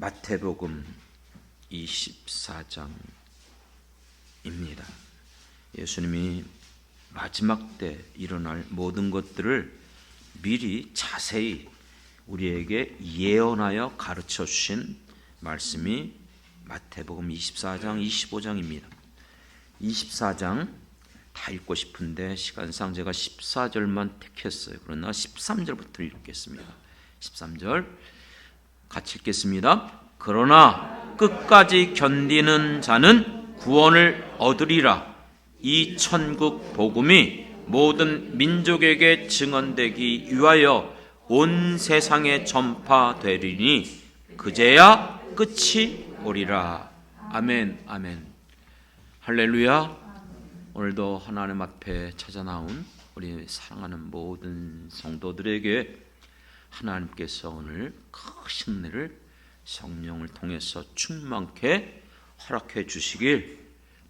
마태복음 24장입니다. 예수님이 마지막 때 일어날 모든 것들을 미리 자세히 우리에게 예언하여 가르쳐 주신 말씀이 마태복음 24장, 25장입니다. 24장 다 읽고 싶은데 시간상 제가 14절만 택했어요. 그러나 13절부터 읽겠습니다. 13절 같이 읽겠습니다. 그러나 끝까지 견디는 자는 구원을 얻으리라. 이 천국 복음이 모든 민족에게 증언되기 위하여 온 세상에 전파되리니 그제야 끝이 오리라. 아멘, 아멘. 할렐루야. 오늘도 하나님 앞에 찾아 나온 우리 사랑하는 모든 성도들에게 하나님께서 오늘 크신 은혜를 성령을 통해서 충만케 허락해 주시길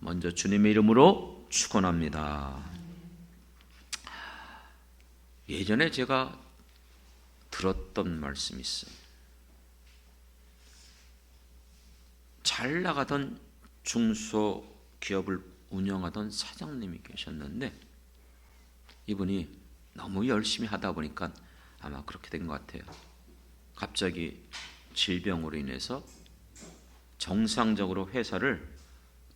먼저 주님의 이름으로 축원합니다. 예전에 제가 들었던 말씀이 있어요. 잘 나가던 중소기업을 운영하던 사장님이 계셨는데 이분이 너무 열심히 하다 보니까 아마 그렇게 된 것 같아요. 갑자기 질병으로 인해서 정상적으로 회사를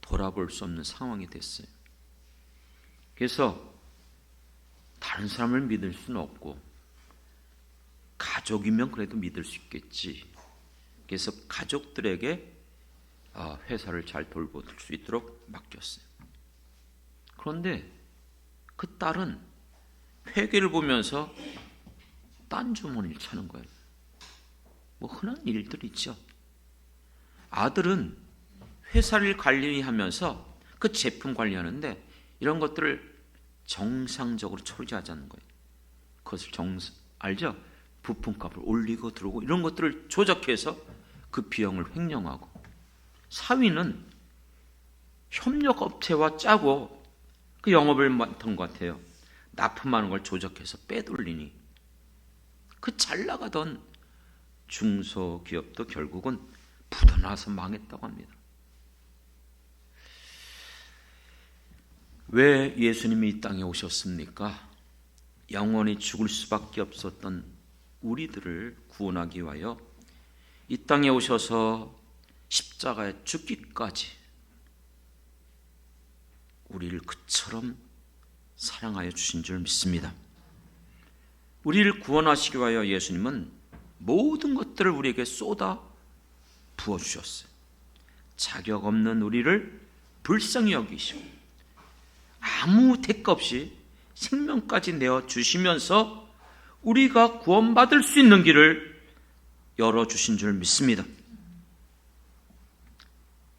돌아볼 수 없는 상황이 됐어요. 그래서 다른 사람을 믿을 수는 없고 가족이면 그래도 믿을 수 있겠지. 그래서 가족들에게 회사를 잘 돌볼 수 있도록 맡겼어요. 그런데 그 딸은 회계를 보면서 딴 주머니를 차는 거예요. 뭐 흔한 일들 있죠. 아들은 회사를 관리하면서 그 제품 관리하는데 이런 것들을 정상적으로 처리하자는 거예요. 그것을 알죠? 부품값을 올리고 들어오고 이런 것들을 조작해서 그 비용을 횡령하고, 사위는 협력업체와 짜고 그 영업을 맡은 것 같아요. 납품하는 걸 조작해서 빼돌리니 그 잘 나가던 중소기업도 결국은 부도나서 망했다고 합니다. 왜 예수님이 이 땅에 오셨습니까? 영원히 죽을 수밖에 없었던 우리들을 구원하기 위하여 이 땅에 오셔서 십자가에 죽기까지 우리를 그처럼 사랑하여 주신 줄 믿습니다. 우리를 구원하시기 위하여 예수님은 모든 것들을 우리에게 쏟아 부어주셨어요. 자격 없는 우리를 불쌍히 여기시고 아무 대가 없이 생명까지 내어주시면서 우리가 구원받을 수 있는 길을 열어주신 줄 믿습니다.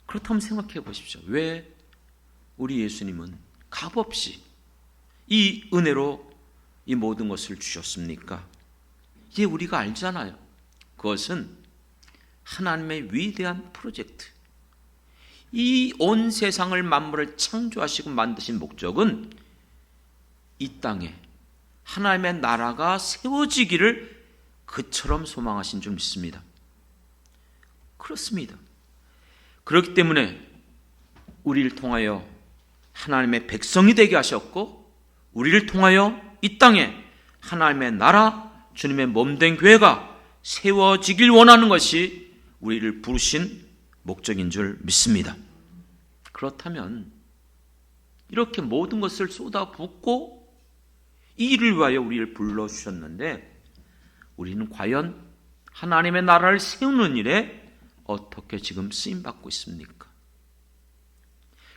그렇다면 생각해 보십시오. 왜 우리 예수님은 값없이 이 은혜로 이 모든 것을 주셨습니까? 이제 우리가 알잖아요. 그것은 하나님의 위대한 프로젝트. 이 온 세상을 만물을 창조하시고 만드신 목적은 이 땅에 하나님의 나라가 세워지기를 그처럼 소망하신 줄 믿습니다. 그렇습니다. 그렇기 때문에 우리를 통하여 하나님의 백성이 되게 하셨고, 우리를 통하여 이 땅에 하나님의 나라, 주님의 몸된 교회가 세워지길 원하는 것이 우리를 부르신 목적인 줄 믿습니다. 그렇다면 이렇게 모든 것을 쏟아붓고 이 일을 위하여 우리를 불러주셨는데 우리는 과연 하나님의 나라를 세우는 일에 어떻게 지금 쓰임받고 있습니까?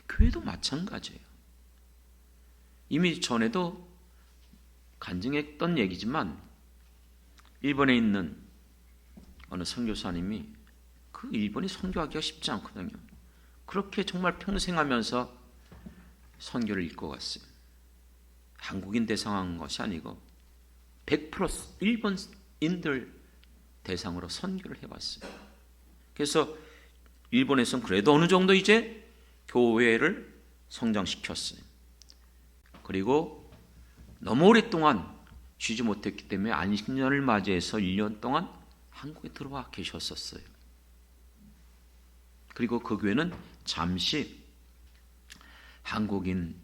교회도 마찬가지예요. 이미 전에도 간증했던 얘기지만 일본에 있는 어느 선교사님이 그 일본이 선교하기가 쉽지 않거든요. 그렇게 정말 평생 하면서 선교를 읽고 갔어요. 한국인 대상한 것이 아니고 100% 일본인들 대상으로 선교를 해봤어요. 그래서 일본에서는 그래도 어느 정도 이제 교회를 성장시켰어요. 그리고 너무 오랫동안 쉬지 못했기 때문에 안식년을 맞이해서 1년 동안 한국에 들어와 계셨었어요. 그리고 그 교회는 잠시 한국인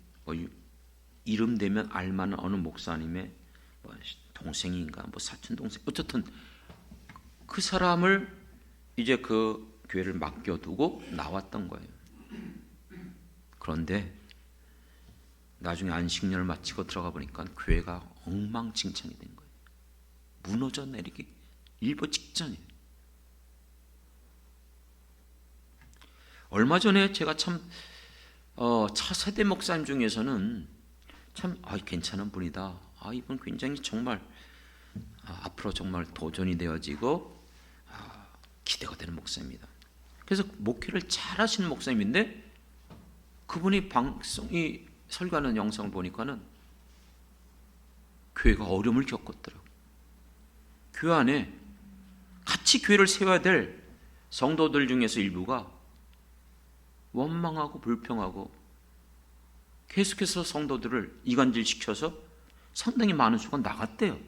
이름 되면 알만한 어느 목사님의 동생인가 사촌 동생, 어쨌든 그 사람을 이제 그 교회를 맡겨두고 나왔던 거예요. 그런데 나중에 안식년을 마치고 들어가 보니까 교회가 엉망진창이 된 거예요. 무너져 내리기 일보 직전이에요. 얼마 전에 제가 참 차세대 목사님 중에서는 참 괜찮은 분이다. 이분 굉장히 정말 앞으로 정말 도전이 되어지고 기대가 되는 목사입니다. 그래서 목회를 잘하시는 목사님인데 그분이 방송이 설교하는 영상을 보니까는 교회가 어려움을 겪었더라고요. 교회 안에 같이 교회를 세워야 될 성도들 중에서 일부가 원망하고 불평하고 계속해서 성도들을 이간질시켜서 상당히 많은 수가 나갔대요.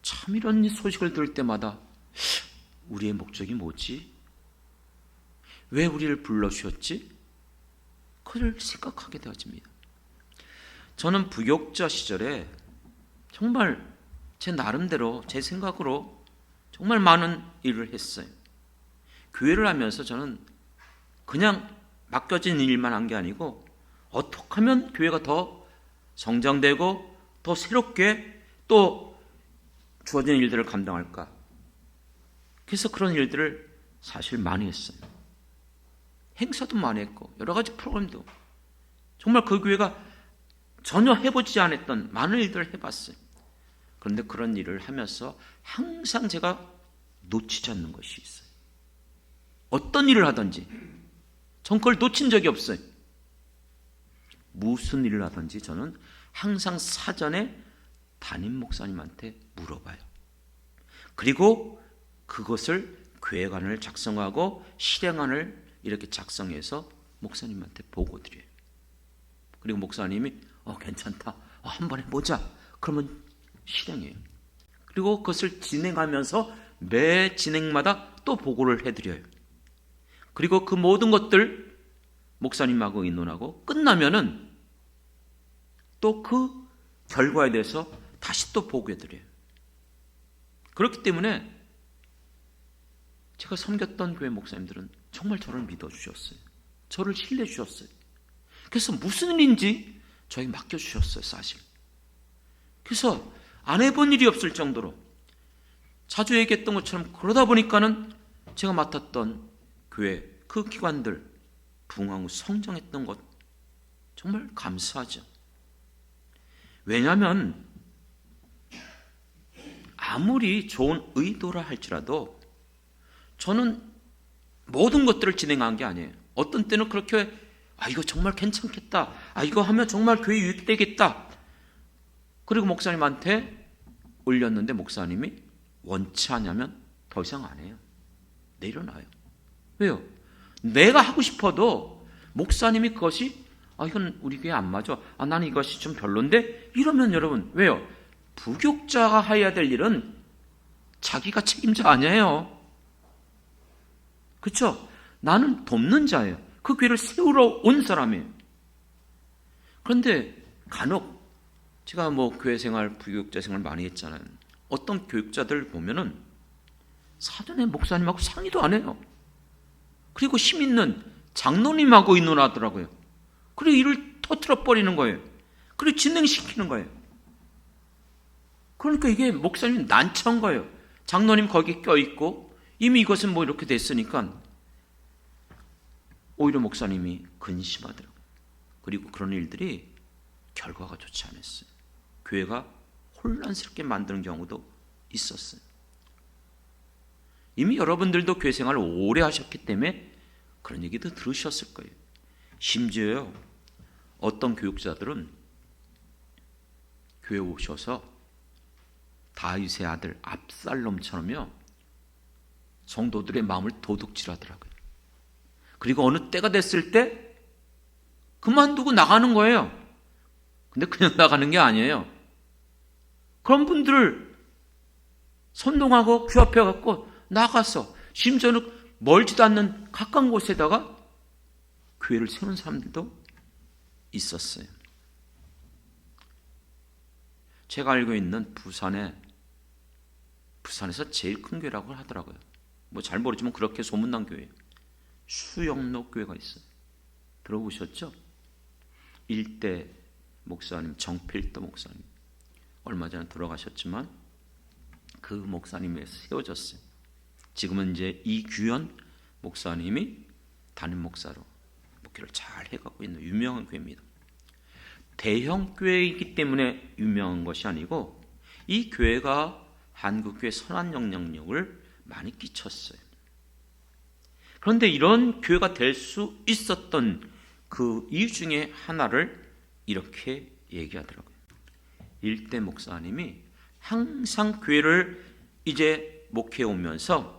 참 이런 소식을 들을 때마다 우리의 목적이 뭐지? 왜 우리를 불러주셨지? 그걸 생각하게 되어집니다. 저는 부교육자 시절에 정말 제 나름대로 제 생각으로 정말 많은 일을 했어요. 교회를 하면서 저는 그냥 맡겨진 일만 한 게 아니고 어떻게 하면 교회가 더 성장되고 더 새롭게 또 주어진 일들을 감당할까. 그래서 그런 일들을 사실 많이 했어요. 행사도 많이 했고 여러 가지 프로그램도 정말 그 교회가 전혀 해보지 않았던 많은 일들을 해봤어요. 그런데 그런 일을 하면서 항상 제가 놓치지 않는 것이 있어요. 어떤 일을 하든지 전 그걸 놓친 적이 없어요. 무슨 일을 하든지 저는 항상 사전에 담임 목사님한테 물어봐요. 그리고 그것을 계획안을 작성하고 실행안을 이렇게 작성해서 목사님한테 보고 드려요. 그리고 목사님이 괜찮다, 한번 해보자, 그러면 실행해요. 그리고 그것을 진행하면서 매 진행마다 또 보고를 해드려요. 그리고 그 모든 것들 목사님하고 의논하고 끝나면은 또 그 결과에 대해서 다시 또 보고해드려요. 그렇기 때문에 제가 섬겼던 교회 목사님들은 정말 저를 믿어주셨어요. 저를 신뢰주셨어요. 그래서 무슨 일인지 저에게 맡겨주셨어요, 사실. 그래서 안 해본 일이 없을 정도로 자주 얘기했던 것처럼 그러다 보니까는 제가 맡았던 교회 그 기관들 부흥하고 성장했던 것 정말 감사하죠. 왜냐하면 아무리 좋은 의도라 할지라도 저는 모든 것들을 진행한 게 아니에요. 어떤 때는 그렇게 이거 정말 괜찮겠다, 이거 하면 정말 교회 유익되겠다, 그리고 목사님한테 올렸는데 목사님이 원치 않으면 더 이상 안 해요. 내려놔요. 왜요? 내가 하고 싶어도 목사님이 그것이 이건 우리 교회 안 맞아, 나는 이것이 좀 별론데, 이러면 여러분 왜요? 부교육자가 해야 될 일은 자기가 책임자 아니에요. 그렇죠? 나는 돕는 자예요. 그 교회를 세우러 온 사람이에요. 그런데 간혹 제가 교회 생활, 부교육자 생활 많이 했잖아요. 어떤 교육자들 보면은 사전에 목사님하고 상의도 안 해요. 그리고 힘 있는 장로님하고 의논하더라고요. 그리고 일을 터뜨려 버리는 거예요. 그리고 진행시키는 거예요. 그러니까 이게 목사님이 난처한 거예요. 장로님 거기 껴있고 이미 이것은 이렇게 됐으니까 오히려 목사님이 근심하더라고요. 그리고 그런 일들이 결과가 좋지 않았어요. 교회가 혼란스럽게 만드는 경우도 있었어요. 이미 여러분들도 교회 생활을 오래 하셨기 때문에 그런 얘기도 들으셨을 거예요. 심지어요, 어떤 교육자들은 교회 오셔서 다윗의 아들 압살롬처럼요 성도들의 마음을 도둑질하더라고요. 그리고 어느 때가 됐을 때 그만두고 나가는 거예요. 근데 그냥 나가는 게 아니에요. 그런 분들을 선동하고 규합해갖고 나가서 심지어는 멀지도 않는 가까운 곳에다가 교회를 세우는 사람들도 있었어요. 제가 알고 있는 부산에서 제일 큰 교회라고 하더라고요. 뭐 잘 모르지만 그렇게 소문난 교회예요. 수영로 교회가 있어요. 들어보셨죠? 일대 목사님, 정필도 목사님, 얼마 전에 돌아가셨지만 그 목사님이 세워졌어요. 지금은 이제 이규현 목사님이 담임 목사로 목회를 잘 해가고 있는 유명한 교회입니다. 대형 교회이기 때문에 유명한 것이 아니고 이 교회가 한국교회 선한 영향력을 많이 끼쳤어요. 그런데 이런 교회가 될 수 있었던 그 이유 중에 하나를 이렇게 얘기하더라고요. 일대 목사님이 항상 교회를 이제 목회해 오면서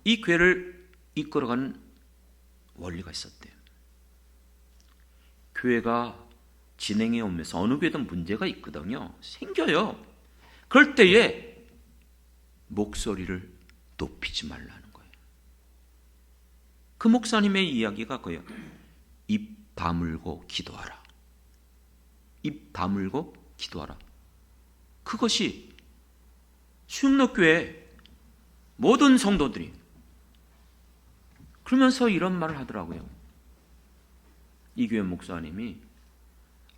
이 교회를 이끌어가는 원리가 있었대요. 교회가 진행해 오면서 어느 교회든 문제가 있거든요. 생겨요. 그럴 때에 목소리를 높이지 말라는 거예요. 그 목사님의 이야기가 그예요. 입 다물고 기도하라. 입 다물고 기도하라. 그것이 수영로교회 모든 성도들이 그러면서 이런 말을 하더라고요. 이 교회 목사님이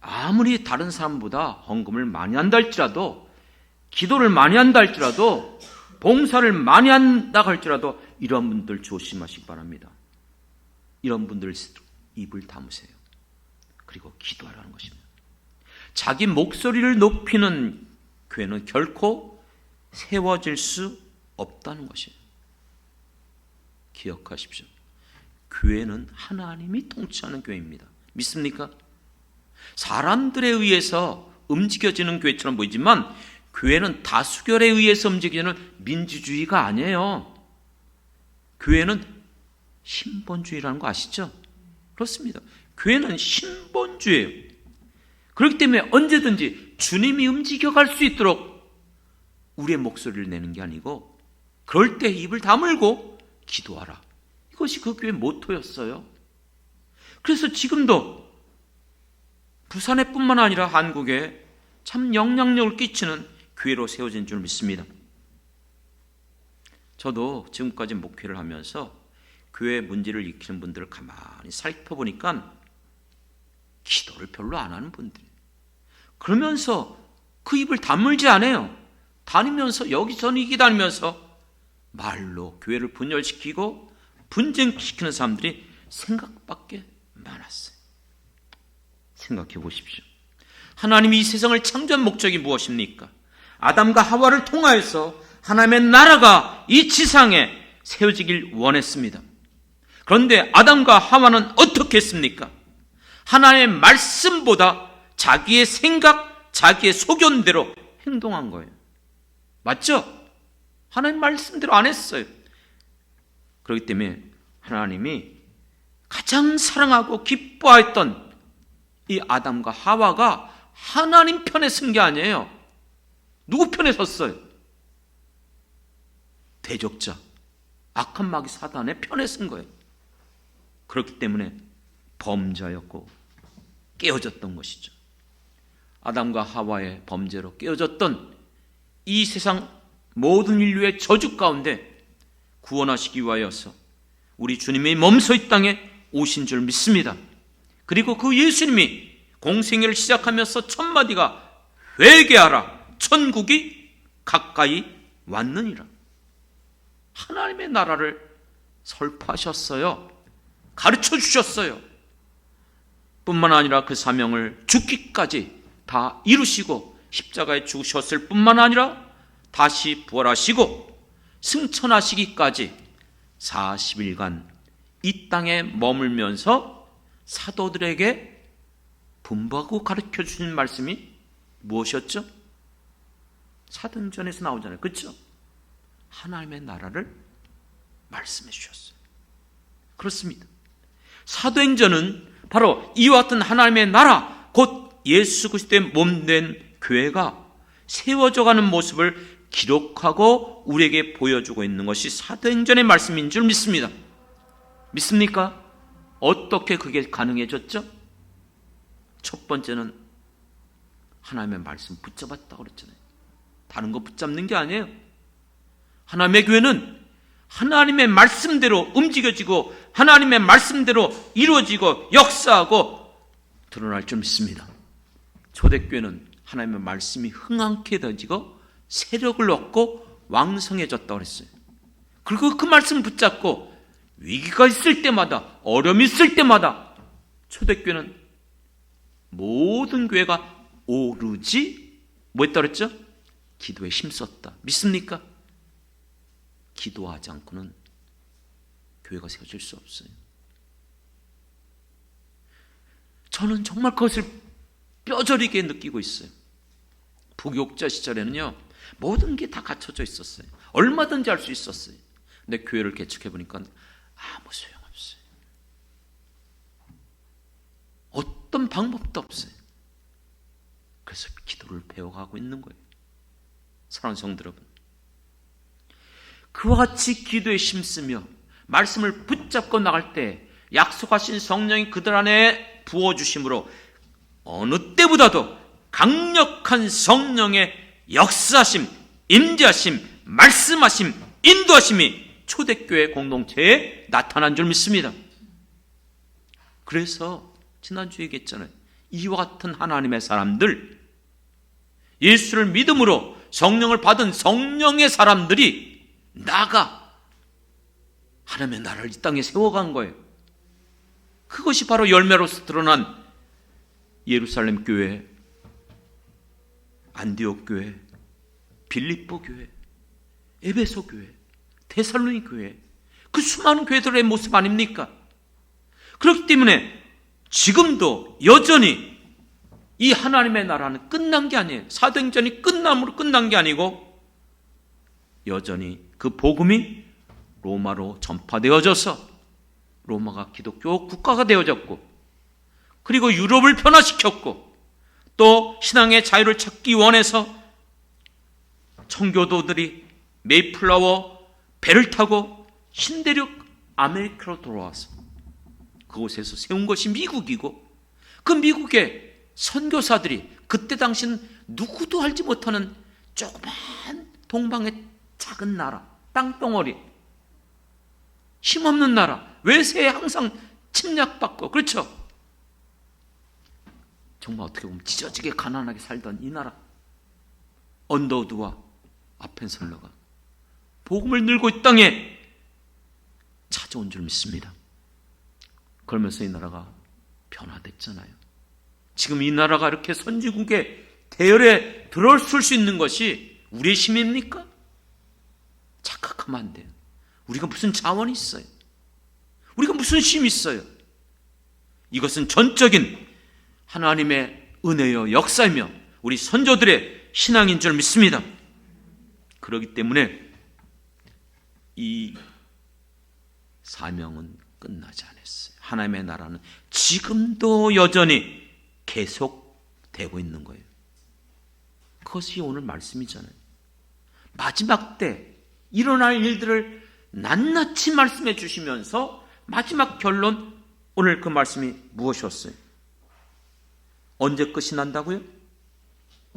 아무리 다른 사람보다 헌금을 많이 한다 할지라도, 기도를 많이 한다 할지라도, 봉사를 많이 한다 할지라도 이런 분들 조심하시기 바랍니다. 이런 분들 입을 다무세요. 그리고 기도하라는 것입니다. 자기 목소리를 높이는 교회는 결코 세워질 수 없다는 것이에요. 기억하십시오. 교회는 하나님이 통치하는 교회입니다. 믿습니까? 사람들에 의해서 움직여지는 교회처럼 보이지만 교회는 다수결에 의해서 움직이는 민주주의가 아니에요. 교회는 신본주의라는 거 아시죠? 그렇습니다. 교회는 신본주의예요. 그렇기 때문에 언제든지 주님이 움직여갈 수 있도록 우리의 목소리를 내는 게 아니고 그럴 때 입을 다물고 기도하라. 이것이 그 교회의 모토였어요. 그래서 지금도 부산에 뿐만 아니라 한국에 참 영향력을 끼치는 교회로 세워진 줄 믿습니다. 저도 지금까지 목회를 하면서 교회 문제를 일으키는 분들을 가만히 살펴보니까 기도를 별로 안 하는 분들이에요. 그러면서 그 입을 다물지 않아요. 다니면서 여기저기 이기 다니면서 말로 교회를 분열시키고 분쟁시키는 사람들이 생각밖에 많았어요. 생각해 보십시오. 하나님이 이 세상을 창조한 목적이 무엇입니까? 아담과 하와를 통하여서 하나님의 나라가 이 지상에 세워지길 원했습니다. 그런데 아담과 하와는 어떻게 했습니까? 하나님의 말씀보다 자기의 생각, 자기의 소견대로 행동한 거예요. 맞죠? 하나님 말씀대로 안 했어요. 그렇기 때문에 하나님이 가장 사랑하고 기뻐했던 이 아담과 하와가 하나님 편에 선 게 아니에요. 누구 편에 섰어요? 대적자, 악한 마귀 사단의 편에 선 거예요. 그렇기 때문에 범죄였고 깨어졌던 것이죠. 아담과 하와의 범죄로 깨어졌던 이 세상 모든 인류의 저주 가운데 구원하시기 위하여서 우리 주님이 몸소 이 땅에 오신 줄 믿습니다. 그리고 그 예수님이 공생애를 시작하면서 첫 마디가 회개하라, 천국이 가까이 왔느니라. 하나님의 나라를 설파하셨어요. 가르쳐 주셨어요. 뿐만 아니라 그 사명을 죽기까지 다 이루시고 십자가에 죽으셨을 뿐만 아니라 다시 부활하시고 승천하시기까지 40일간 이 땅에 머물면서 사도들에게 분부하고 가르쳐 주신 말씀이 무엇이었죠? 사도행전에서 나오잖아요. 그렇죠? 하나님의 나라를 말씀해 주셨어요. 그렇습니다. 사도행전은 바로 이와 같은 하나님의 나라, 곧 예수 그리스도의 몸된 교회가 세워져가는 모습을 기록하고 우리에게 보여주고 있는 것이 사도행전의 말씀인 줄 믿습니다. 믿습니까? 어떻게 그게 가능해졌죠? 첫 번째는 하나님의 말씀 붙잡았다고 그랬잖아요. 다른 거 붙잡는 게 아니에요. 하나님의 교회는 하나님의 말씀대로 움직여지고 하나님의 말씀대로 이루어지고 역사하고 드러날 줄 믿습니다. 초대교회는 하나님의 말씀이 흥황케 되어지고 세력을 얻고 왕성해졌다고 그랬어요. 그리고 그 말씀을 붙잡고 위기가 있을 때마다, 어려움이 있을 때마다 초대교회는 모든 교회가 오로지 뭐 했다 그랬죠? 기도에 힘썼다. 믿습니까? 기도하지 않고는 교회가 세워질 수 없어요. 저는 정말 그것을 뼈저리게 느끼고 있어요. 부교육자 시절에는요, 모든 게 다 갖춰져 있었어요. 얼마든지 할 수 있었어요. 근데 교회를 개척해 보니까 아무 소용없어요. 어떤 방법도 없어요. 그래서 기도를 배워가고 있는 거예요. 사랑하는 성도 여러분, 그와 같이 기도에 힘쓰며 말씀을 붙잡고 나갈 때 약속하신 성령이 그들 안에 부어주심으로 어느 때보다도 강력한 성령의 역사하심, 임재하심, 말씀하심, 인도하심이 초대교회 공동체에 나타난 줄 믿습니다. 그래서 지난주에 얘기했잖아요. 이와 같은 하나님의 사람들, 예수를 믿음으로 성령을 받은 성령의 사람들이 나가 하나님의 나라를 이 땅에 세워간 거예요. 그것이 바로 열매로서 드러난 예루살렘 교회, 안디옥 교회, 빌립보 교회, 에베소 교회, 데살로니 교회, 그 수많은 교회들의 모습 아닙니까? 그렇기 때문에 지금도 여전히 이 하나님의 나라는 끝난 게 아니에요. 사도행전이 끝남으로 끝난 게 아니고 여전히 그 복음이 로마로 전파되어져서 로마가 기독교 국가가 되어졌고, 그리고 유럽을 변화시켰고, 또 신앙의 자유를 찾기 원해서 청교도들이 메이플라워 배를 타고 신대륙 아메리카로 돌아와서 그곳에서 세운 것이 미국이고, 그 미국의 선교사들이 그때 당시는 누구도 알지 못하는 조그만 동방의 작은 나라, 땅덩어리, 힘없는 나라, 외세에 항상 침략받고, 그렇죠? 정말 어떻게 보면 찢어지게 가난하게 살던 이 나라, 언더우드와 아펜설러가 복음을 늘고 이 땅에 찾아온 줄 믿습니다. 그러면서 이 나라가 변화됐잖아요. 지금 이 나라가 이렇게 선진국의 대열에 들어설 수 있는 것이 우리의 힘입니까? 착각하면 안 돼요. 우리가 무슨 자원이 있어요? 우리가 무슨 힘이 있어요? 이것은 전적인 하나님의 은혜여 역사이며 우리 선조들의 신앙인 줄 믿습니다. 그렇기 때문에 이 사명은 끝나지 않았어요. 하나님의 나라는 지금도 여전히 계속되고 있는 거예요. 그것이 오늘 말씀이잖아요. 마지막 때 일어날 일들을 낱낱이 말씀해 주시면서 마지막 결론, 오늘 그 말씀이 무엇이었어요? 언제 끝이 난다고요?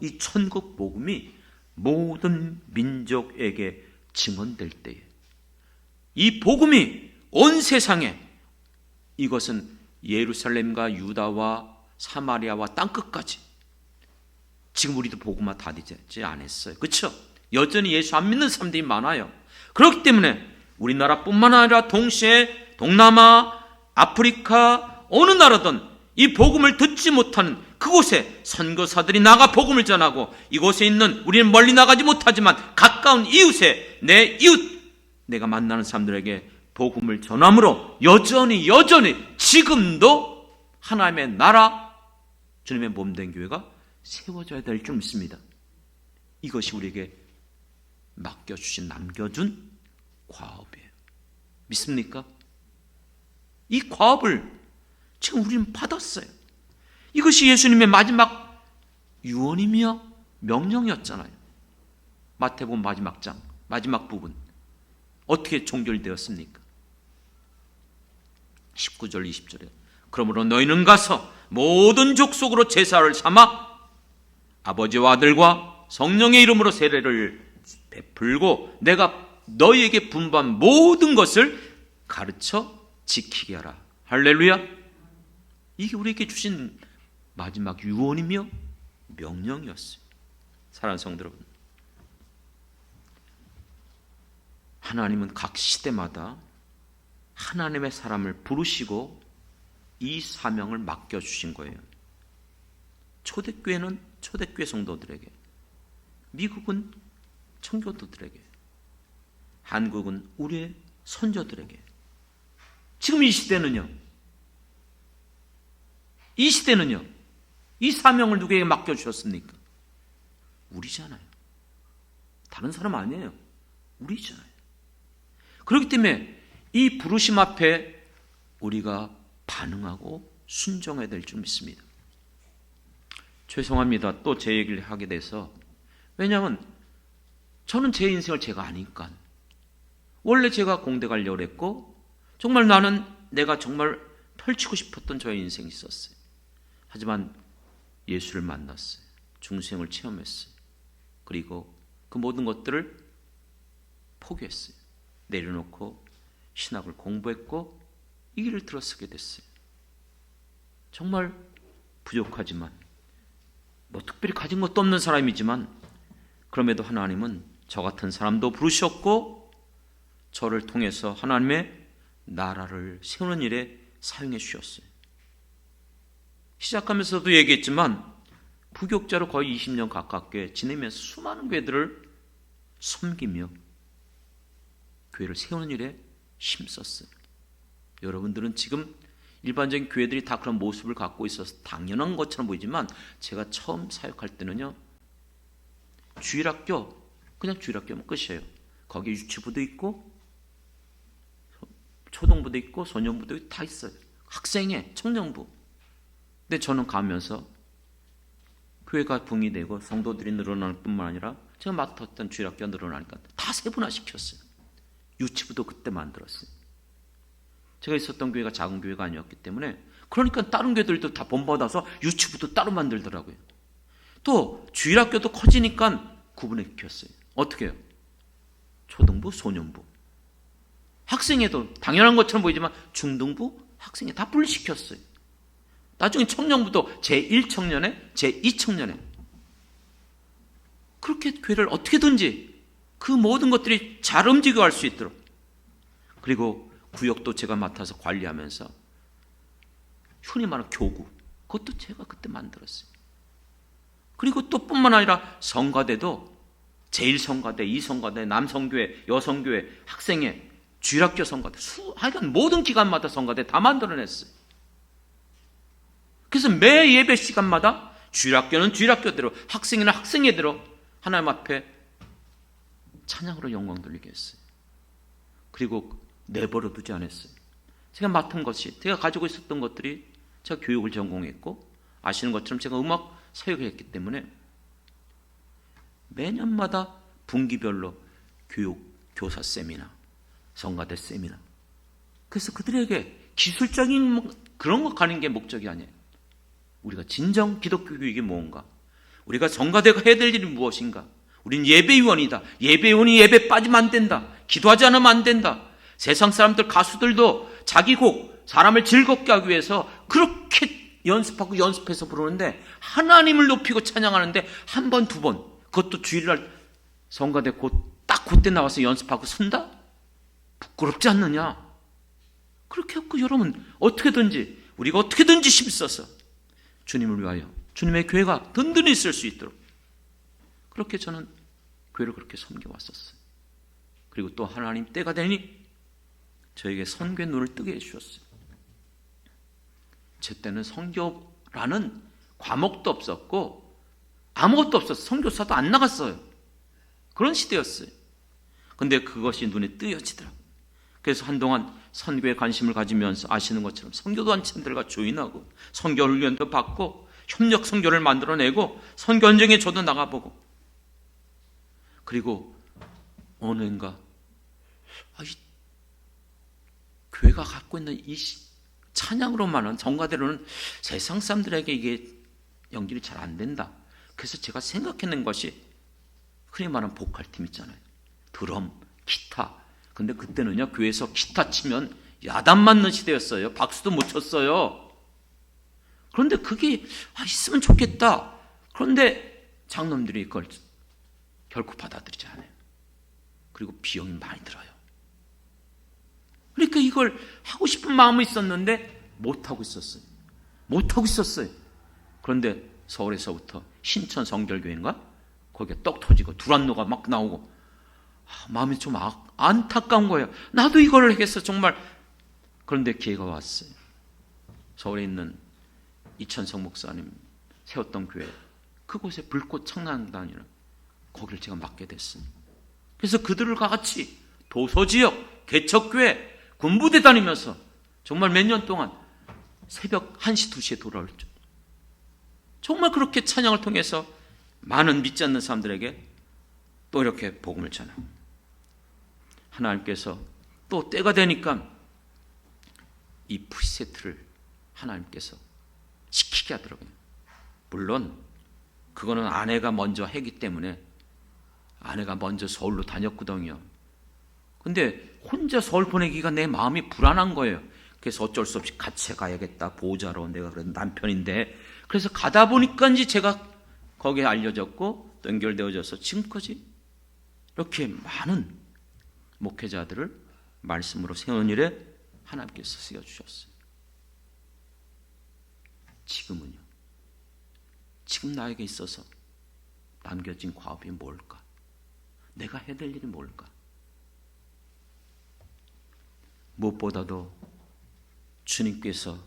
이 천국 복음이 모든 민족에게 증언될 때에, 이 복음이 온 세상에, 이것은 예루살렘과 유다와 사마리아와 땅끝까지, 지금 우리도 복음화 다 되지 않았어요. 그렇죠? 여전히 예수 안 믿는 사람들이 많아요. 그렇기 때문에 우리나라뿐만 아니라 동시에 동남아, 아프리카 어느 나라든 이 복음을 듣지 못하는 그곳에 선교사들이 나가 복음을 전하고, 이곳에 있는 우리는 멀리 나가지 못하지만 가까운 이웃에, 내 이웃, 내가 만나는 사람들에게 복음을 전함으로 여전히 지금도 하나님의 나라, 주님의 몸된 교회가 세워져야 될 줄 믿습니다. 이것이 우리에게 맡겨주신, 남겨준 과업이에요. 믿습니까? 이 과업을 지금 우리는 받았어요. 이것이 예수님의 마지막 유언이며 명령이었잖아요. 마태복음 마지막 장, 마지막 부분 어떻게 종결되었습니까? 19절 20절에 그러므로 너희는 가서 모든 족속으로 제사를 삼아 아버지와 아들과 성령의 이름으로 세례를 베풀고 내가 너희에게 분부한 모든 것을 가르쳐 지키게 하라. 할렐루야. 이게 우리에게 주신 마지막 유언이며 명령이었어요. 사랑하는 성도 여러분, 하나님은 각 시대마다 하나님의 사람을 부르시고 이 사명을 맡겨주신 거예요. 초대교회는 초대교회 성도들에게, 미국은 청교도들에게, 한국은 우리의 선조들에게. 지금 이 시대는요, 이 사명을 누구에게 맡겨주셨습니까? 우리잖아요. 다른 사람 아니에요. 우리잖아요. 그렇기 때문에 이 부르심 앞에 우리가 반응하고 순종해야 될 줄 믿습니다. 죄송합니다. 또 제 얘기를 하게 돼서. 왜냐하면 저는 제 인생을 제가 아니까. 원래 제가 공대 가려고 했고 정말 나는 내가 정말 펼치고 싶었던 저의 인생이 있었어요. 하지만 예수를 만났어요. 중생을 체험했어요. 그리고 그 모든 것들을 포기했어요. 내려놓고 신학을 공부했고 이 길을 들어서게 됐어요. 정말 부족하지만 뭐 특별히 가진 것도 없는 사람이지만 그럼에도 하나님은 저 같은 사람도 부르셨고 저를 통해서 하나님의 나라를 세우는 일에 사용해 주셨어요. 시작하면서도 얘기했지만 부교육자로 거의 20년 가깝게 지내면서 수많은 교회들을 섬기며 교회를 세우는 일에 힘썼어요. 여러분들은 지금 일반적인 교회들이 다 그런 모습을 갖고 있어서 당연한 것처럼 보이지만 제가 처음 사역할 때는요, 주일학교, 그냥 주일학교면 끝이에요. 거기에 유치부도 있고 초등부도 있고 소년부도 있고 다 있어요. 학생회, 청년부. 근데 저는 가면서 교회가 붕이 되고 성도들이 늘어나는 뿐만 아니라 제가 맡았던 주일학교가 늘어나니까 다 세분화시켰어요. 유치부도 그때 만들었어요. 제가 있었던 교회가 작은 교회가 아니었기 때문에 그러니까 다른 교회들도 다 본받아서 유치부도 따로 만들더라고요. 또 주일학교도 커지니까 구분시켰어요. 어떻게 해요? 초등부, 소년부. 학생회도 당연한 것처럼 보이지만 중등부, 학생회 다 분리시켰어요. 나중에 청년부도 제1청년회, 제2청년회. 그렇게 교회를 어떻게든지 그 모든 것들이 잘 움직여갈 수 있도록. 그리고 구역도 제가 맡아서 관리하면서 흔히 말하는 교구, 그것도 제가 그때 만들었어요. 그리고 또 뿐만 아니라 성가대도 제1성가대, 2성가대, 남성교회, 여성교회, 학생회, 주일학교 성가대, 하여간 모든 기관마다 성가대 다 만들어냈어요. 그래서 매 예배 시간마다 주일학교는 주일학교대로, 학생회는 학생회대로 하나님 앞에 찬양으로 영광 돌리게 했어요. 그리고 내버려 두지 않았어요. 제가 맡은 것이, 제가 가지고 있었던 것들이, 제가 교육을 전공했고 아시는 것처럼 제가 음악 사역을 했기 때문에 매년마다 분기별로 교육, 교사 세미나, 성가대 세미나. 그래서 그들에게 기술적인 그런 거 가는 게 목적이 아니에요. 우리가 진정 기독교 교육이 뭔가, 우리가 성가대가 해야 될 일이 무엇인가. 우린 예배위원이다. 예배위원이 예배 빠지면 안 된다. 기도하지 않으면 안 된다. 세상 사람들, 가수들도 자기 곡, 사람을 즐겁게 하기 위해서 그렇게 연습하고 연습해서 부르는데 하나님을 높이고 찬양하는데 한 번, 두 번, 그것도 주일날 성가대 딱 그때 나와서 연습하고 쓴다? 부끄럽지 않느냐? 그렇게 했고 여러분 어떻게든지 우리가 어떻게든지 힘써서 주님을 위하여 주님의 교회가 든든히 있을 수 있도록 그렇게 저는 교회를 그렇게 섬겨왔었어요. 그리고 또 하나님 때가 되니 저에게 선교의 눈을 뜨게 해주셨어요. 제 때는 선교라는 과목도 없었고 아무것도 없었어요. 선교사도 안 나갔어요. 그런 시대였어요. 근데 그것이 눈에 뜨여지더라고요. 그래서 한동안 선교에 관심을 가지면서 아시는 것처럼 선교단체들과 조인하고 선교 훈련도 받고 협력 선교를 만들어내고 선교 현장에 저도 나가보고 그리고 어느인가 이 교회가 갖고 있는 이 찬양으로만은 정가대로는 세상 사람들에게 이게 연결이 잘 안 된다. 그래서 제가 생각해낸 것이 흔히 말하는 보컬팀 있잖아요. 드럼, 기타. 근데 그때는요, 교회에서 기타 치면 야단 맞는 시대였어요. 박수도 못 쳤어요. 그런데 그게 있으면 좋겠다. 그런데 장로님들이 그걸 결코 받아들이지 않아요. 그리고 비용이 많이 들어요. 그러니까 이걸 하고 싶은 마음이 있었는데 못하고 있었어요. 그런데 서울에서부터 신천 성결교회인가? 거기에 떡 터지고 두란노가 막 나오고 마음이 좀 안타까운 거예요. 나도 이걸 하겠어 정말. 그런데 기회가 왔어요. 서울에 있는 이천성 목사님 세웠던 교회, 그곳에 불꽃 청량단이라 거기를 제가 맡게 됐어요. 그래서 그들과 같이 도서지역, 개척교회, 군부대 다니면서 정말 몇 년 동안 새벽 1시, 2시에 돌아올 줄. 정말 그렇게 찬양을 통해서 많은 믿지 않는 사람들에게 또 이렇게 복음을 전하고, 하나님께서 또 때가 되니까 이 프리세트를 하나님께서 시키게 하더라고요. 물론 그거는 아내가 먼저 했기 때문에, 아내가 먼저 서울로 다녔거든요. 근데 혼자 서울 보내기가 내 마음이 불안한 거예요. 그래서 어쩔 수 없이 같이 가야겠다. 보호자로, 내가 그래도 남편인데. 그래서 가다 보니까인지 제가 거기에 알려졌고 또 연결되어져서 지금까지 이렇게 많은 목회자들을 말씀으로 세운 일에 하나님께서 쓰여주셨어요. 지금은요, 지금 나에게 있어서 남겨진 과업이 뭘까? 내가 해야 될 일이 뭘까? 무엇보다도 주님께서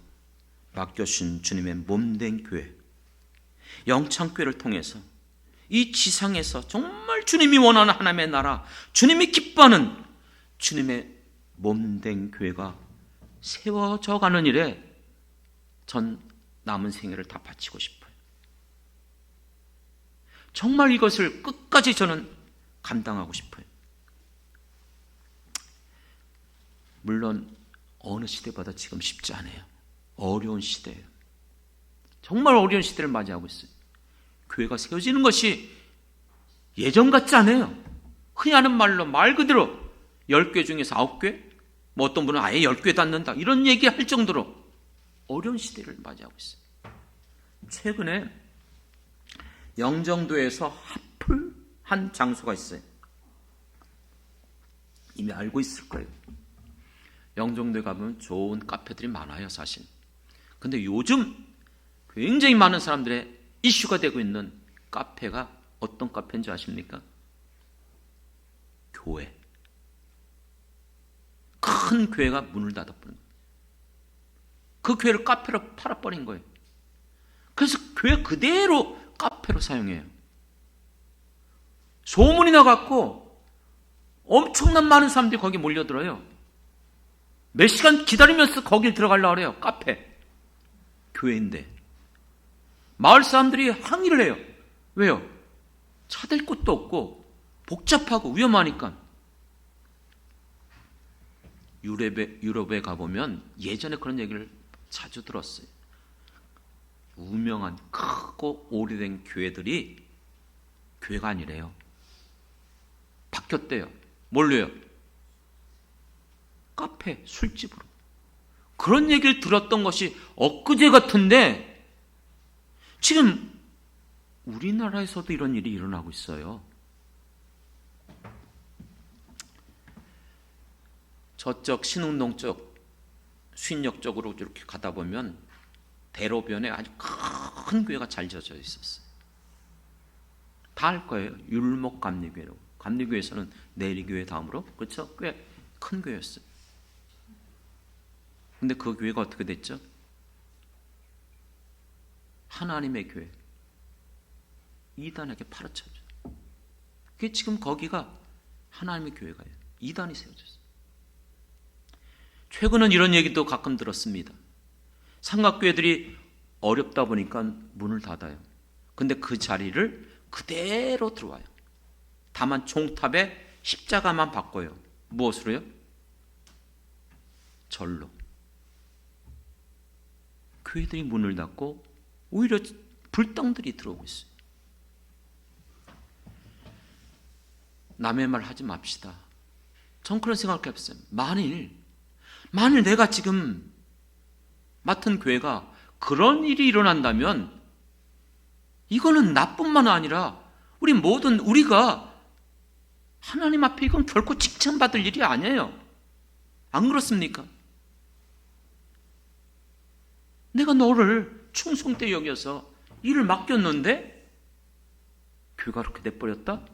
맡겨주신 주님의 몸된 교회, 영창교회를 통해서 이 지상에서 정말 주님이 원하는 하나님의 나라, 주님이 기뻐하는 주님의 몸된 교회가 세워져 가는 일에 전 남은 생애를 다 바치고 싶어요. 정말 이것을 끝까지 저는 감당하고 싶어요. 물론 어느 시대보다 지금 쉽지 않아요. 어려운 시대예요. 정말 어려운 시대를 맞이하고 있어요. 교회가 세워지는 것이 예전 같지 않아요. 흔히 하는 말로 말 그대로 10개 중에서 9개, 뭐 어떤 분은 아예 10개 닫는다, 이런 얘기할 정도로 어려운 시대를 맞이하고 있어요. 최근에 영종도에서 합을 한 장소가 있어요. 이미 알고 있을 거예요. 영종도에 가보면 좋은 카페들이 많아요, 사실. 근데 요즘 굉장히 많은 사람들의 이슈가 되고 있는 카페가 어떤 카페인지 아십니까? 교회. 큰 교회가 문을 닫아버린 거예요. 그 교회를 카페로 팔아버린 거예요. 그래서 교회 그대로 카페로 사용해요. 소문이 나갖고 엄청난 많은 사람들이 거기 몰려들어요. 몇 시간 기다리면서 거길 들어가려고 그래요. 카페. 교회인데. 마을 사람들이 항의를 해요. 왜요? 차댈 곳도 없고 복잡하고 위험하니까. 유럽에 가보면 예전에 그런 얘기를 자주 들었어요. 유명한 크고 오래된 교회들이 교회가 아니래요. 바뀌었대요. 뭘로요? 카페, 술집으로. 그런 얘기를 들었던 것이 엊그제 같은데 지금 우리나라에서도 이런 일이 일어나고 있어요. 저쪽 신흥동 쪽, 수인역 쪽으로 이렇게 가다 보면 대로변에 아주 큰 교회가 잘 지어져 있었어요. 다 알 거예요. 율목 감리교회라고. 감리교회에서는 내리교회 다음으로, 그렇죠? 꽤 큰 교회였어요. 근데 그 교회가 어떻게 됐죠? 하나님의 교회. 이단에게 팔아쳐죠. 그게 지금 거기가 하나님의 교회가요. 이단이 세워졌어요. 최근은 이런 얘기도 가끔 들었습니다. 삼각교회들이 어렵다 보니까 문을 닫아요. 근데 그 자리를 그대로 들어와요. 다만 종탑에 십자가만 바꿔요. 무엇으로요? 절로. 교회들이 문을 닫고 오히려 불당들이 들어오고 있어요. 남의 말 하지 맙시다. 전 그런 생각을 해봤어요. 만일 내가 지금 맡은 교회가 그런 일이 일어난다면 이거는 나뿐만 아니라 우리 모든 우리가 하나님 앞에 이건 결코 칭찬받을 일이 아니에요. 안 그렇습니까? 내가 너를 충성되게 여겨서 일을 맡겼는데 교회가 그렇게 내버렸다?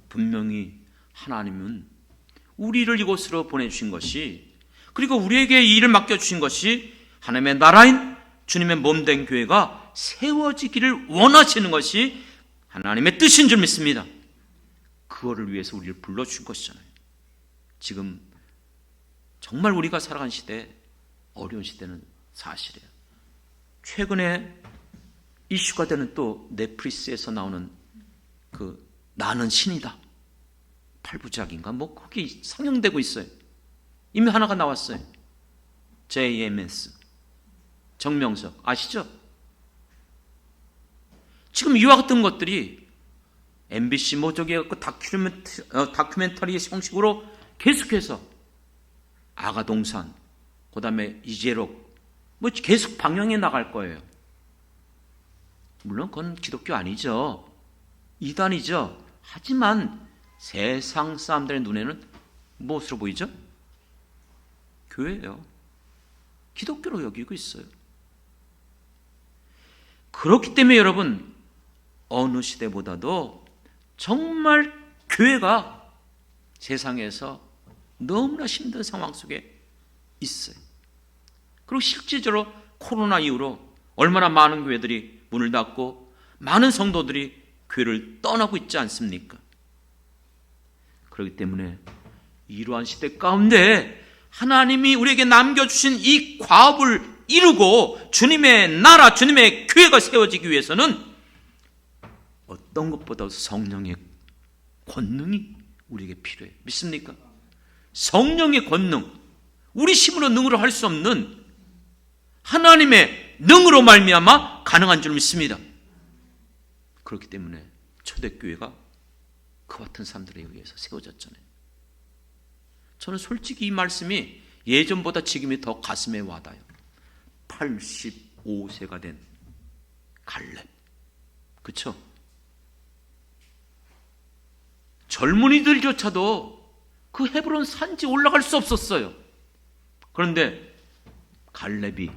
분명히 하나님은 우리를 이곳으로 보내주신 것이, 그리고 우리에게 이 일을 맡겨주신 것이 하나님의 나라인 주님의 몸된 교회가 세워지기를 원하시는 것이 하나님의 뜻인 줄 믿습니다. 그거를 위해서 우리를 불러주신 것이잖아요. 지금 정말 우리가 살아가는 시대, 어려운 시대는 사실이에요. 최근에 이슈가 되는 또 넷플릭스에서 나오는 그 나는 신이다 8부작인가 뭐 거기 상영되고 있어요. 이미 하나가 나왔어요. JMS 정명석 아시죠? 지금 이와 같은 것들이 MBC 뭐 저기 다큐멘터리 형식으로 계속해서 아가동산, 그 다음에 이재록 뭐 계속 방영해 나갈 거예요. 물론 그건 기독교 아니죠. 이단이죠. 하지만 세상 사람들의 눈에는 무엇으로 보이죠? 교회예요. 기독교로 여기고 있어요. 그렇기 때문에 여러분, 어느 시대보다도 정말 교회가 세상에서 너무나 힘든 상황 속에 있어요. 그리고 실질적으로 코로나 이후로 얼마나 많은 교회들이 문을 닫고 많은 성도들이 교회를 떠나고 있지 않습니까? 그렇기 때문에 이러한 시대 가운데 하나님이 우리에게 남겨주신 이 과업을 이루고 주님의 나라, 주님의 교회가 세워지기 위해서는 어떤 것보다 성령의 권능이 우리에게 필요해요. 믿습니까? 성령의 권능, 우리 힘으로 능으로 할 수 없는 하나님의 능으로 말미암아 가능한 줄 믿습니다. 그렇기 때문에 초대교회가 그 같은 사람들에 의해서 세워졌잖아요. 저는 솔직히 이 말씀이 예전보다 지금이 더 가슴에 와닿아요. 85세가 된 갈렙, 그렇죠? 젊은이들조차도 그 헤브론 산지 올라갈 수 없었어요. 그런데 갈렙이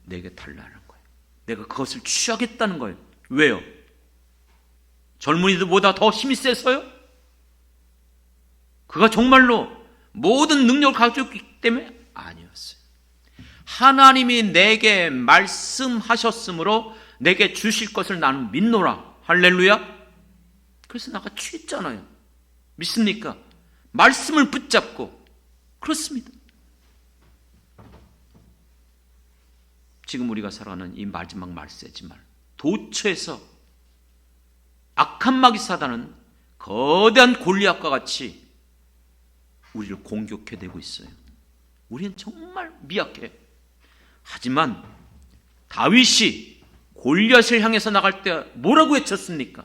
내게 달라는 거예요. 내가 그것을 취하겠다는 거예요. 왜요? 젊은이들보다 더 힘이 세서요? 그가 정말로 모든 능력을 가지고 있기 때문에 아니었어요. 하나님이 내게 말씀하셨으므로 내게 주실 것을 나는 믿노라. 할렐루야. 그래서 나가 취했잖아요. 믿습니까? 말씀을 붙잡고. 그렇습니다. 지금 우리가 살아가는 이 마지막 말세지만 도처에서 악한 마귀 사단은 거대한 골리앗과 같이 우리를 공격해대고 있어요. 우리는 정말 미약해. 하지만 다윗이 골리앗을 향해서 나갈 때 뭐라고 외쳤습니까?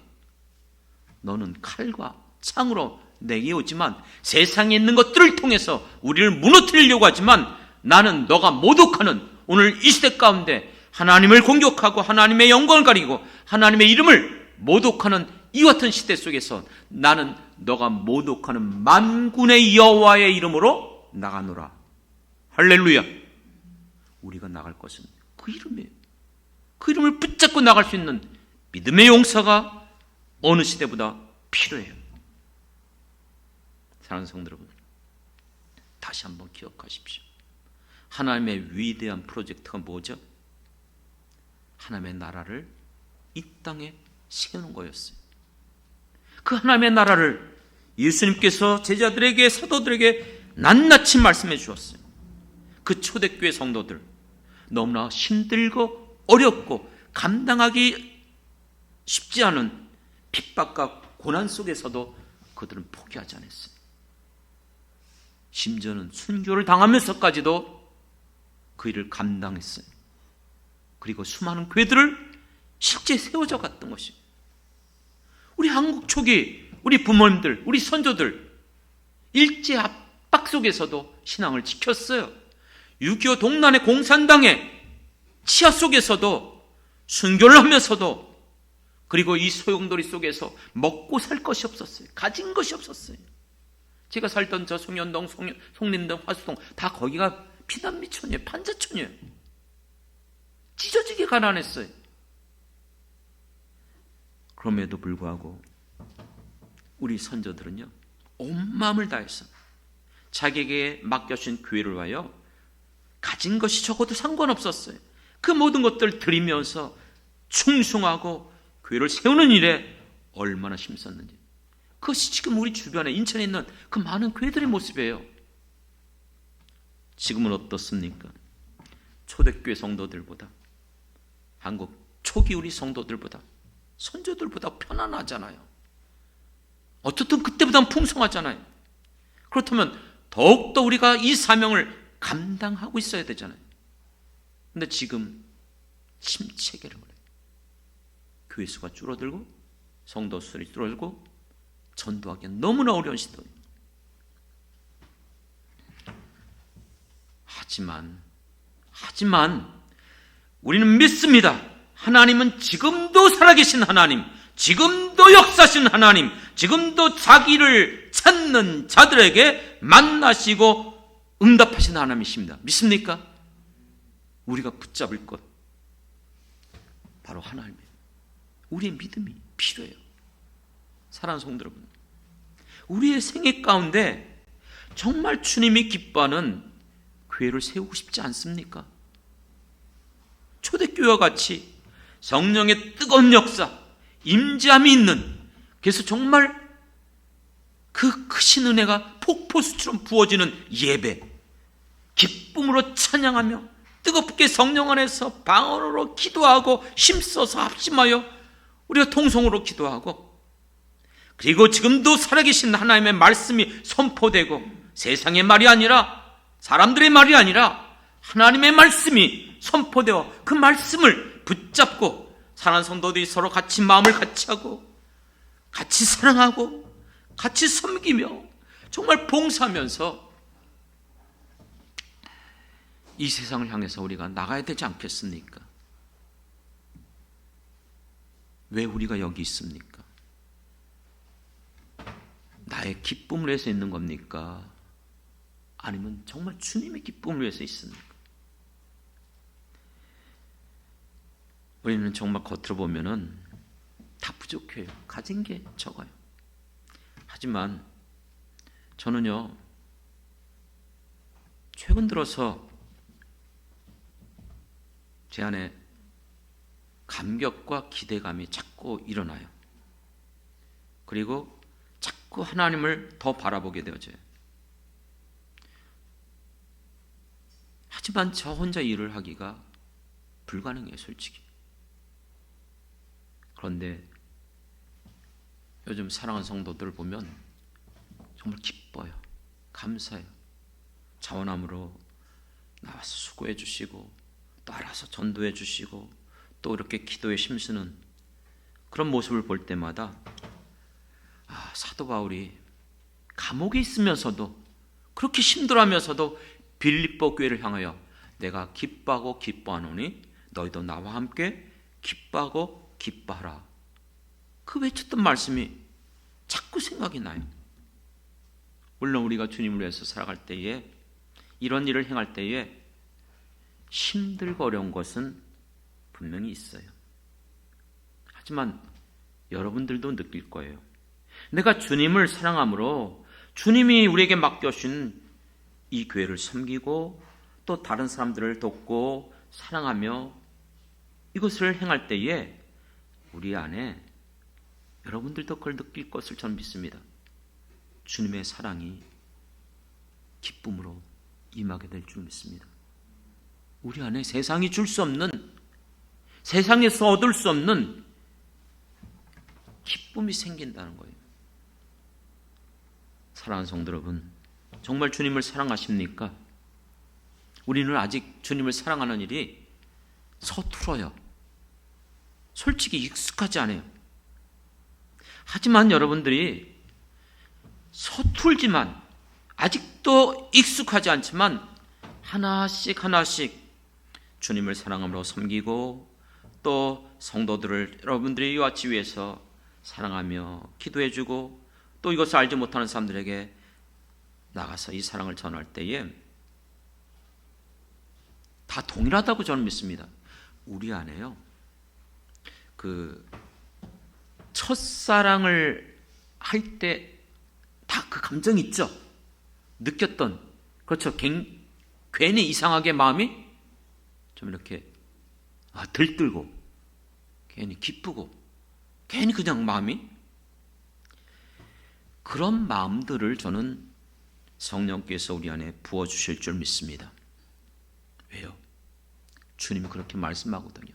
너는 칼과 창으로 내게 오지만 세상에 있는 것들을 통해서 우리를 무너뜨리려고 하지만 나는 너가 모독하는 오늘 이 시대 가운데 하나님을 공격하고 하나님의 영광을 가리고 하나님의 이름을 모독하는 이 같은 시대 속에서 나는 너가 모독하는 만군의 여호와의 이름으로 나가노라. 할렐루야. 우리가 나갈 것은 그 이름이에요. 그 이름을 붙잡고 나갈 수 있는 믿음의 용사가 어느 시대보다 필요해요. 사랑하는 성도 여러분, 다시 한번 기억하십시오. 하나님의 위대한 프로젝트가 뭐죠? 하나님의 나라를 이 땅에 세우는 거였어요. 그 하나님의 나라를 예수님께서 제자들에게, 사도들에게 낱낱이 말씀해 주었어요. 그 초대교회 성도들 너무나 힘들고 어렵고 감당하기 쉽지 않은 핍박과 고난 속에서도 그들은 포기하지 않았어요. 심지어는 순교를 당하면서까지도 그 일을 감당했어요. 그리고 수많은 교회들을 실제 세워져 갔던 것입니다. 우리 한국 초기, 우리 부모님들, 우리 선조들 일제 압박 속에서도 신앙을 지켰어요. 6.25 동란의 공산당의 치하 속에서도 순교를 하면서도, 그리고 이 소용돌이 속에서 먹고 살 것이 없었어요. 가진 것이 없었어요. 제가 살던 저 송년동, 송림동, 화수동 다 거기가 피난미촌이에요. 판자촌이에요. 찢어지게 가난했어요. 그럼에도 불구하고 우리 선조들은요, 온 마음을 다해서 자기에게 맡겨진 교회를 위하여 가진 것이 적어도 상관없었어요. 그 모든 것들을 드리면서 충성하고 교회를 세우는 일에 얼마나 힘썼는지. 그것이 지금 우리 주변에 인천에 있는 그 많은 교회들의 모습이에요. 지금은 어떻습니까? 초대교회 성도들보다, 한국 초기 우리 성도들보다, 선조들보다 편안하잖아요. 어떻든 그때보다 풍성하잖아요. 그렇다면 더욱더 우리가 이 사명을 감당하고 있어야 되잖아요. 근데 지금 침체기를 그래요. 교회 수가 줄어들고 성도 수들이 줄어들고 전도하기가 너무나 어려운 시대예요. 하지만 우리는 믿습니다. 하나님은 지금도 살아계신 하나님, 지금도 역사하신 하나님, 지금도 자기를 찾는 자들에게 만나시고 응답하신 하나님이십니다. 믿습니까? 우리가 붙잡을 것 바로 하나님이에요. 우리의 믿음이 필요해요. 사랑하는 성도 여러분, 우리의 생애 가운데 정말 주님이 기뻐하는 교회를 세우고 싶지 않습니까? 초대교회와 같이 성령의 뜨거운 역사, 임재함이 있는, 그래서 정말 그 크신 은혜가 폭포수처럼 부어지는 예배, 기쁨으로 찬양하며 뜨겁게 성령 안에서 방언으로 기도하고 힘써서 합심하여 우리가 통성으로 기도하고, 그리고 지금도 살아계신 하나님의 말씀이 선포되고, 세상의 말이 아니라, 사람들의 말이 아니라 하나님의 말씀이 선포되어 그 말씀을 붙잡고 사랑하는 성도들이 서로 같이 마음을 같이 하고 같이 사랑하고 같이 섬기며 정말 봉사하면서 이 세상을 향해서 우리가 나가야 되지 않겠습니까? 왜 우리가 여기 있습니까? 나의 기쁨을 위해서 있는 겁니까? 아니면 정말 주님의 기쁨을 위해서 있습니까? 우리는 정말 겉으로 보면은 다 부족해요. 가진 게 적어요. 하지만 저는요, 최근 들어서 제 안에 감격과 기대감이 자꾸 일어나요. 그리고 자꾸 하나님을 더 바라보게 되어져요. 하지만 저 혼자 일을 하기가 불가능해요, 솔직히. 그런데 요즘 사랑하는 성도들 보면 정말 기뻐요. 감사해요. 자원함으로 나와서 수고해 주시고 또 알아서 전도해 주시고 또 이렇게 기도에 힘쓰는 그런 모습을 볼 때마다 사도 바울이 감옥에 있으면서도 그렇게 힘들어하면서도 빌립보 교회를 향하여 내가 기뻐하고 기뻐하노니 너희도 나와 함께 기뻐하고 기뻐하라. 그 외쳤던 말씀이 자꾸 생각이 나요. 물론 우리가 주님을 위해서 살아갈 때에, 이런 일을 행할 때에 힘들고 어려운 것은 분명히 있어요. 하지만 여러분들도 느낄 거예요. 내가 주님을 사랑함으로 주님이 우리에게 맡겨주신 이 교회를 섬기고 또 다른 사람들을 돕고 사랑하며 이것을 행할 때에 우리 안에 여러분들도 그걸 느낄 것을 저는 믿습니다. 주님의 사랑이 기쁨으로 임하게 될 줄 믿습니다. 우리 안에 세상이 줄 수 없는, 세상에서 얻을 수 없는 기쁨이 생긴다는 거예요. 사랑하는 성도 여러분, 정말 주님을 사랑하십니까? 우리는 아직 주님을 사랑하는 일이 서툴어요. 솔직히 익숙하지 않아요. 하지만 여러분들이 서툴지만 아직도 익숙하지 않지만 하나씩 하나씩 주님을 사랑함으로 섬기고 또 성도들을 여러분들이 이와 같이 위해서 사랑하며 기도해주고 또 이것을 알지 못하는 사람들에게 나가서 이 사랑을 전할 때에 다 동일하다고 저는 믿습니다. 우리 안에요, 그 첫사랑을 할 때 다 그 감정이 있죠. 느꼈던, 그렇죠. 괜히 이상하게 마음이 좀 이렇게 들뜨고 괜히 기쁘고 괜히 그냥 마음이, 그런 마음들을 저는 성령께서 우리 안에 부어주실 줄 믿습니다. 왜요? 주님이 그렇게 말씀하거든요.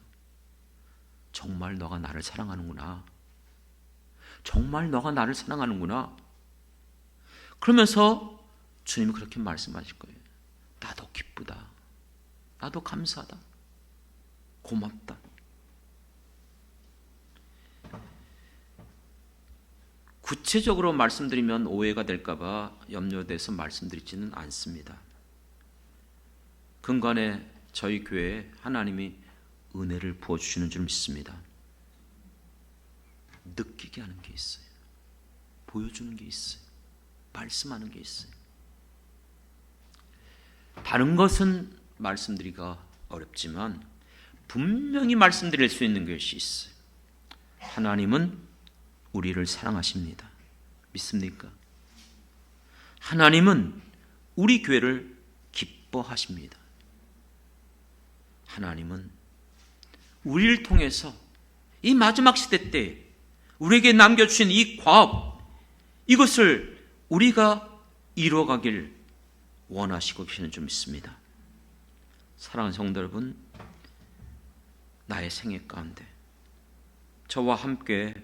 정말 너가 나를 사랑하는구나. 정말 너가 나를 사랑하는구나. 그러면서 주님이 그렇게 말씀하실 거예요. 나도 기쁘다. 나도 감사하다. 고맙다. 구체적으로 말씀드리면 오해가 될까봐 염려돼서 말씀드리지는 않습니다. 근간에 저희 교회에 하나님이 은혜를 부어주시는 줄 믿습니다. 느끼게 하는 게 있어요. 보여주는 게 있어요. 말씀하는 게 있어요. 다른 것은 말씀드리기가 어렵지만 분명히 말씀드릴 수 있는 것이 있어요. 하나님은 우리를 사랑하십니다. 믿습니까? 하나님은 우리 교회를 기뻐하십니다. 하나님은 우리를 통해서 이 마지막 시대 때 우리에게 남겨주신 이 과업, 이것을 우리가 이루어가길 원하시고 계시는 줄 믿습니다. 사랑하는 성도 여러분, 나의 생애 가운데 저와 함께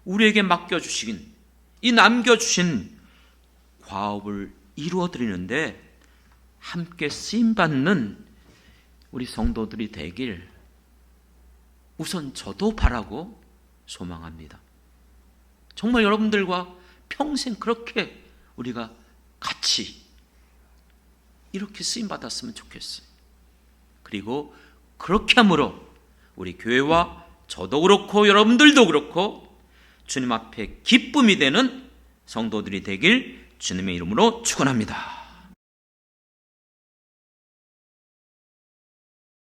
우리에게 맡겨주신 이 남겨주신 과업을 이루어드리는데 함께 쓰임받는 우리 성도들이 되길 우선 저도 바라고 소망합니다. 정말 여러분들과 평생 그렇게 우리가 같이 이렇게 쓰임받았으면 좋겠어요. 그리고 그렇게 함으로 우리 교회와 저도 그렇고 여러분들도 그렇고 주님 앞에 기쁨이 되는 성도들이 되길 주님의 이름으로 축원합니다.